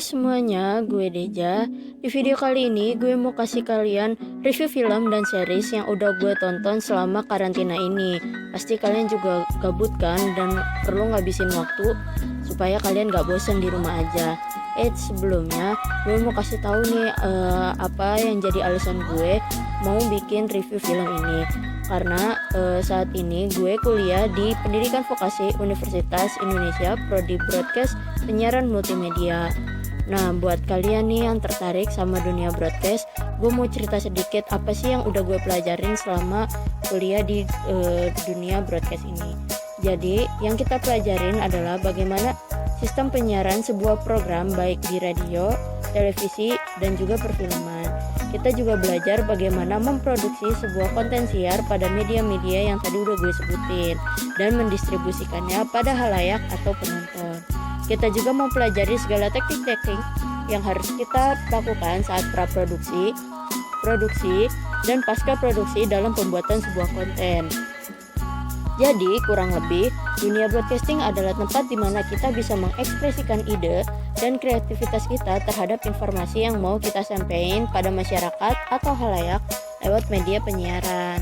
semuanya, gue Deja. Di video kali ini gue mau kasih kalian review film dan series yang udah gue tonton selama karantina ini. Pasti kalian juga gabut kan dan perlu ngabisin waktu supaya kalian gak bosan di rumah aja. Sebelumnya gue mau kasih tahu nih apa yang jadi alasan gue mau bikin review film ini. Karena saat ini gue kuliah di Pendidikan Vokasi Universitas Indonesia Prodi Broadcast Penyiaran Multimedia. Nah, buat kalian nih yang tertarik sama dunia broadcast, gue mau cerita sedikit apa sih yang udah gue pelajarin selama kuliah di dunia broadcast ini. Jadi, yang kita pelajarin adalah bagaimana sistem penyiaran sebuah program baik di radio, televisi, dan juga perfilman. Kita juga belajar bagaimana memproduksi sebuah konten siar pada media-media yang tadi udah gue sebutin dan mendistribusikannya pada halayak atau penonton. Kita juga mempelajari segala teknik-teknik yang harus kita lakukan saat praproduksi, produksi, dan pasca produksi dalam pembuatan sebuah konten. Jadi, kurang lebih, dunia broadcasting adalah tempat di mana kita bisa mengekspresikan ide dan kreativitas kita terhadap informasi yang mau kita sampaikan pada masyarakat atau halayak lewat media penyiaran.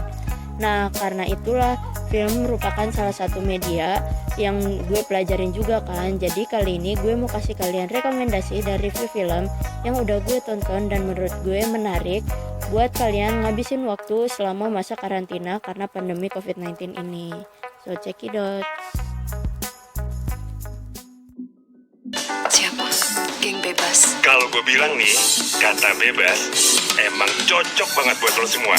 Nah, karena itulah film merupakan salah satu media yang gue pelajarin juga kan. Jadi kali ini gue mau kasih kalian rekomendasi dan review film yang udah gue tonton dan menurut gue menarik buat kalian ngabisin waktu selama masa karantina karena pandemi COVID-19 ini. So check it out. Siapa? Geng Bebas. Kalau gue bilang nih, kata bebas emang cocok banget buat lo semua.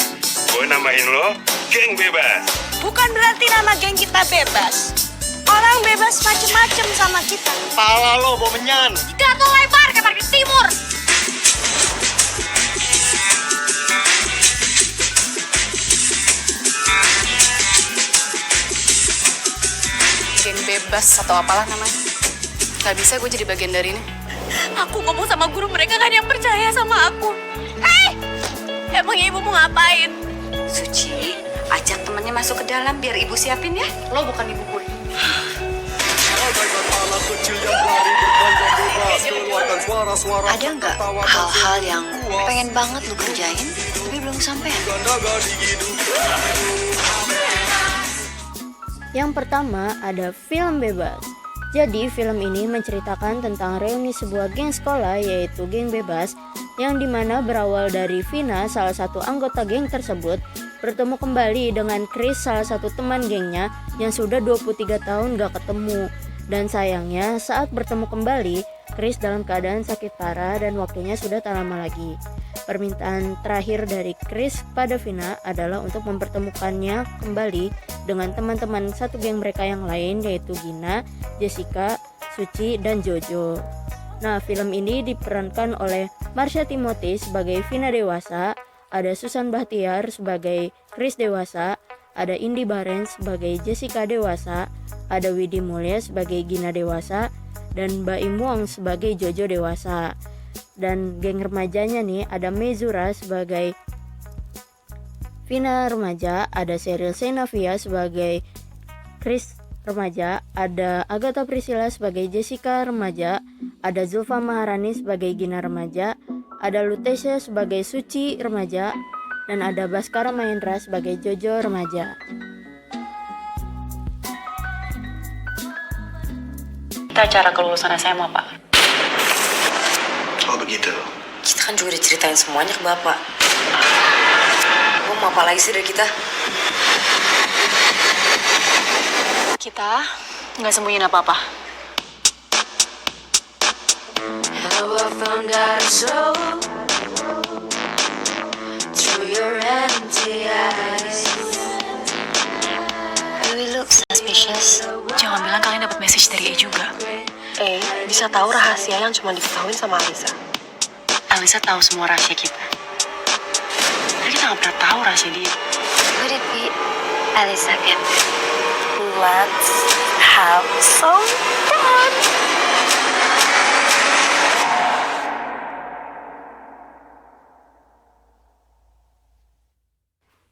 Gue namain lo Geng Bebas. Bukan berarti nama geng kita bebas. Orang bebas macem-macem sama kita. Pala lo bau menyan. Tidak mau lebar ke bagian timur. Geng Bebas atau apalah namanya. Gak bisa gue jadi bagian dari ini. Aku ngomong sama guru mereka kan yang percaya sama aku. Emang ibu mau ngapain? Suci, ajak temennya masuk ke dalam biar ibu siapin ya. Lo bukan ibu gue. Ada nggak hal-hal yang pengen banget lu kerjain tapi belum sampai? Yang pertama ada film bebas. Jadi film ini menceritakan tentang reuni sebuah geng sekolah yaitu geng bebas yang dimana berawal dari Vina, salah satu anggota geng tersebut, bertemu kembali dengan Chris, salah satu teman gengnya yang sudah 23 tahun gak ketemu. Dan sayangnya saat bertemu kembali, Chris dalam keadaan sakit parah dan waktunya sudah tak lama lagi. Permintaan terakhir dari Chris pada Vina adalah untuk mempertemukannya kembali dengan teman-teman satu geng mereka yang lain yaitu Gina, Jessica, Suci, dan Jojo. Nah, film ini diperankan oleh Marsha Timothy sebagai Vina dewasa, ada Susan Bahtiar sebagai Chris dewasa, ada Indy Barens sebagai Jessica dewasa, ada Widi Mulya sebagai Gina dewasa, dan Baim Wong sebagai Jojo dewasa. Dan geng remajanya nih ada Mezura sebagai Vina remaja, ada Cheryl Senavia sebagai Chris remaja, ada Agatha Priscilla sebagai Jessica remaja, ada Zulfa Maharani sebagai Gina remaja, ada Lutesia sebagai Suci remaja, dan ada Baskara Mahendra sebagai Jojo remaja. Kita acara kelulusan SMA, Pak. Oh begitu. Kita kan juga diceritain semuanya ke bapak. Gue mau apa lagi sih dari kita? Kita nggak sembunyiin apa-apa. You look suspicious. Jangan bilang kalian dapat message dari E juga. Bisa tahu rahasia yang cuma diketahui sama Alisa. Alisa tahu semua rahasia kita. Tapi kita nggak pernah tahu rahasia dia. Could it be Alisa again? Let's have some fun.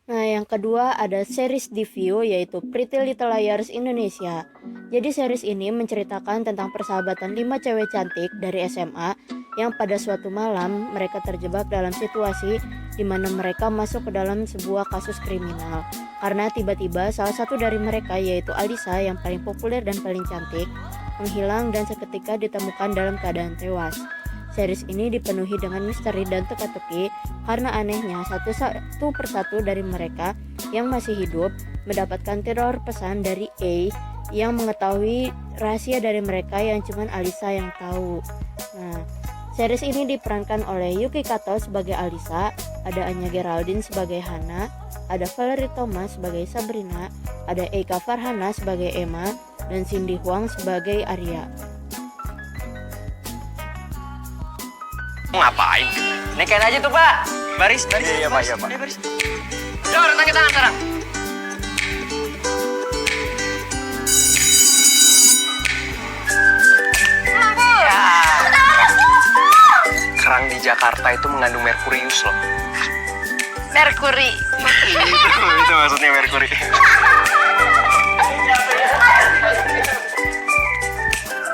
Nah, yang kedua ada series di View yaitu Pretty Little Liars Indonesia. Jadi series ini menceritakan tentang persahabatan 5 cewek cantik dari SMA yang pada suatu malam mereka terjebak dalam situasi di mana mereka masuk ke dalam sebuah kasus kriminal. Karena tiba-tiba salah satu dari mereka, yaitu Alisa yang paling populer dan paling cantik, menghilang dan seketika ditemukan dalam keadaan tewas. Series ini dipenuhi dengan misteri dan teka-teki karena anehnya satu persatu dari mereka yang masih hidup mendapatkan teror pesan dari A yang mengetahui rahasia dari mereka yang cuma Alisa yang tahu. Nah, series ini diperankan oleh Yuki Kato sebagai Alisa, ada Anya Geraldine sebagai Hana, ada Valerie Thomas sebagai Sabrina, ada Eka Farhana sebagai Emma, dan Cindy Huang sebagai Arya. Ngapain? Nikahin aja tuh, Pak. Baris. Iya, Pak. Baris. Yuk, tangan sekarang. Ya. Kerang di Jakarta itu mengandung merkurius loh. Merkuri. Itu maksudnya merkuri.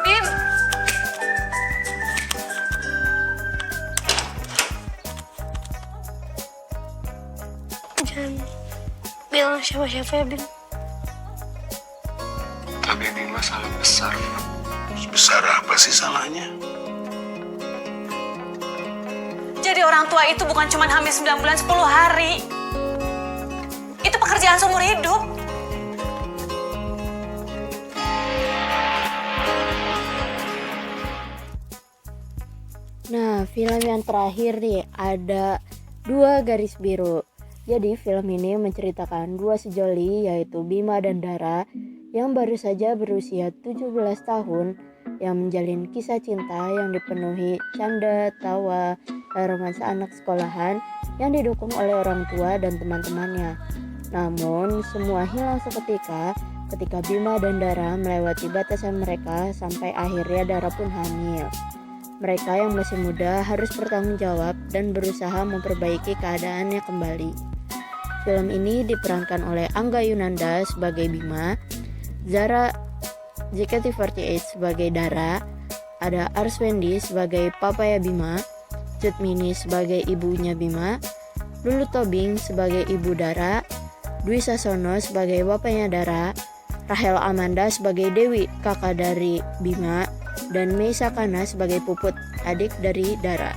Bim, Jangan bilang siapa-siapa ya, Bim. Tapi Bima salah besar. Besar apa sih salahnya? Jadi orang tua itu bukan cuma hamil 9 bulan 10 hari. Itu pekerjaan seumur hidup. Nah, film yang terakhir nih ada Dua Garis Biru. Jadi film ini menceritakan dua sejoli yaitu Bima dan Dara yang baru saja berusia 17 tahun yang menjalin kisah cinta yang dipenuhi canda, tawa, dan romansa anak sekolahan yang didukung oleh orang tua dan teman-temannya. Namun semua hilang seketika ketika Bima dan Dara melewati batasan mereka sampai akhirnya Dara pun hamil. Mereka yang masih muda harus bertanggung jawab dan berusaha memperbaiki keadaannya kembali. Film ini diperankan oleh Angga Yunanda sebagai Bima, Zara JKT48 sebagai Dara, ada Arswendi sebagai papaya Bima, Cut Mini sebagai ibunya Bima, Lulu Tobing sebagai ibu Dara, Dwi Sasono sebagai bapaknya Dara, Rahel Amanda sebagai Dewi kakak dari Bima, dan Mei Sakana sebagai Puput adik dari Dara.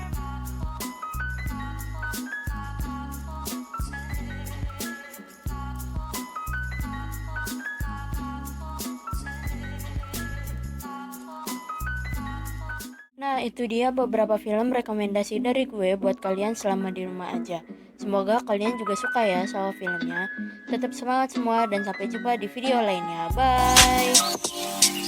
Nah, itu dia beberapa film rekomendasi dari gue buat kalian selama di rumah aja. Semoga kalian juga suka ya sama filmnya. Tetap semangat semua dan sampai jumpa di video lainnya. Bye!